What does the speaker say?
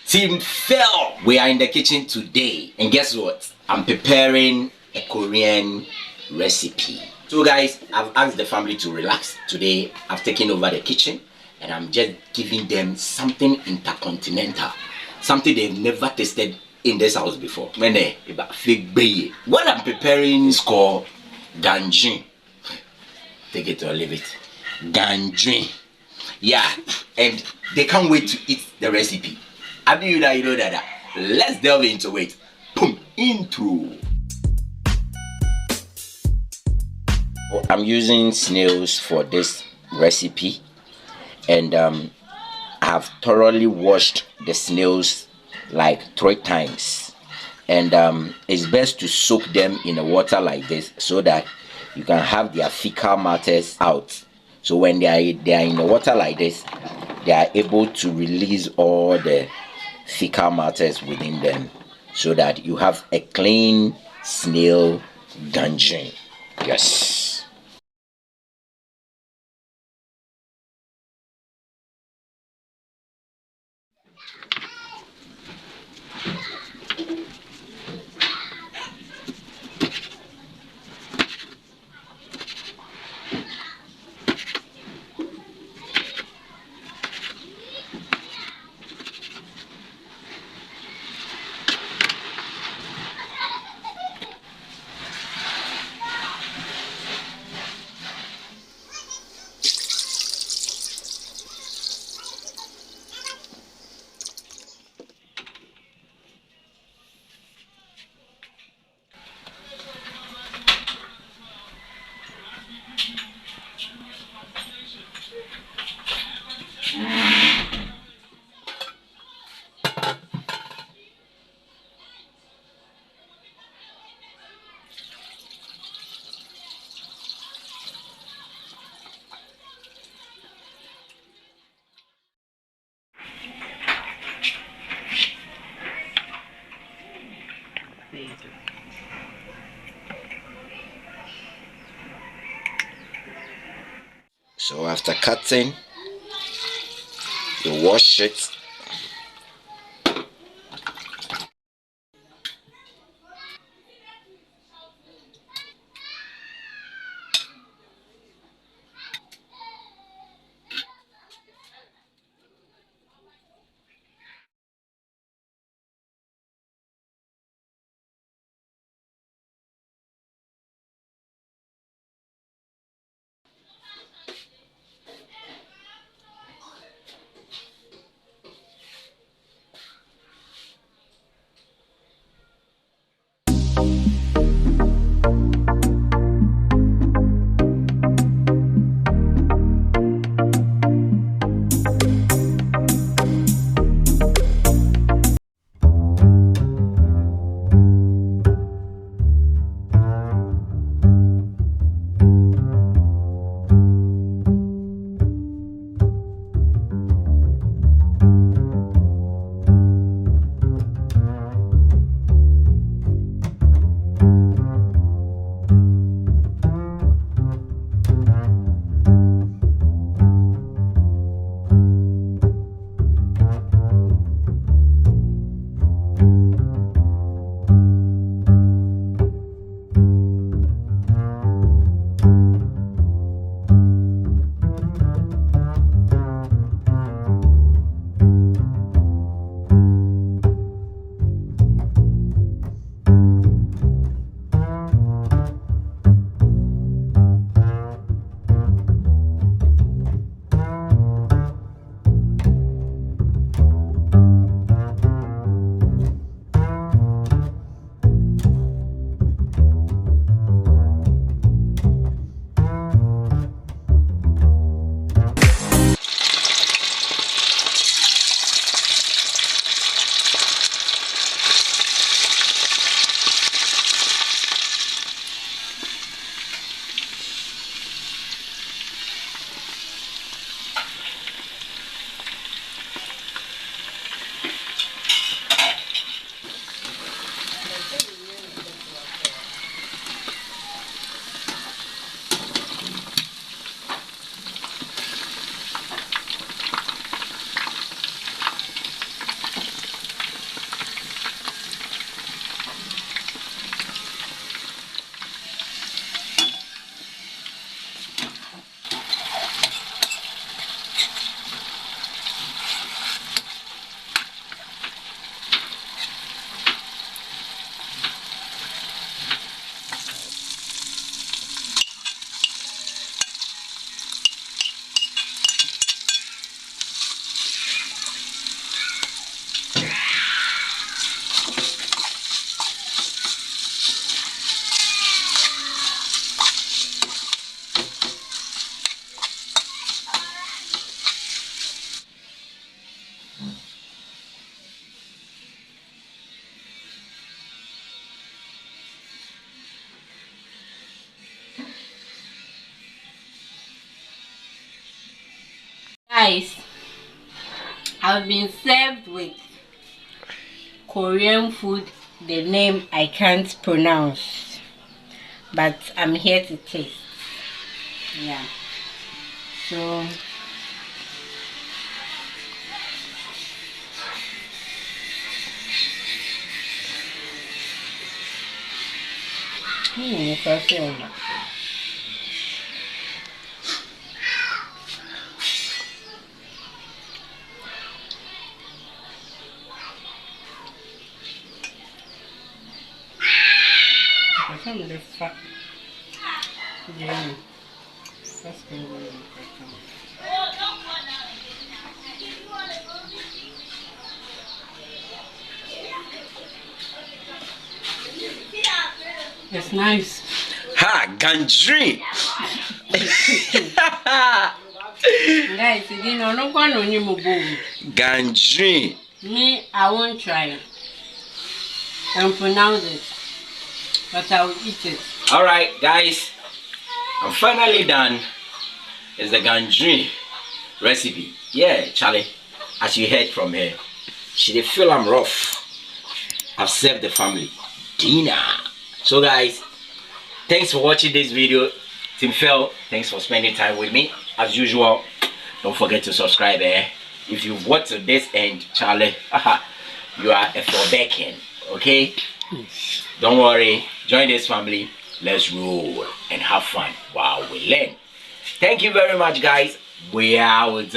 Team Phil, we are in the kitchen today, and guess what? I'm preparing a Korean recipe. So guys, I've asked the family to relax. Today, I've taken over the kitchen and I'm just giving them something intercontinental, something they've never tasted in this house before. What I'm preparing is called ganjin. Take it or leave it. Ganjin. Yeah, and they can't wait to eat the recipe. I do you know that. Let's delve into it. Boom, intro. I'm using snails for this recipe, and I have thoroughly washed the snails like 3 times, and it's best to soak them in the water like this so that you can have their fecal matters out. So when they are in the water like this, they are able to release all the fecal matters within them, so that you have a clean snail ganjin. Yes. So after cutting, you wash it. Guys, I've been served with Korean food, the name I can't pronounce, but I'm here to taste. Yeah. So it's nice. Ha, gandri. Guys, you know, no one on you move. Gandri. Me, I won't try and pronounce it, but I'll eat it. Alright, guys, I'm finally done. It's the gandri recipe. Yeah, Charlie, as you heard from her, she did feel I'm rough. I've served the family dinner. So guys, thanks for watching this video. Team Phil, thanks for spending time with me. As usual, don't forget to subscribe. If you've watched to this end, Charlie, you are a for backing. Okay, don't worry, join this family. Let's roll and have fun while we learn. Thank you very much, guys. We out.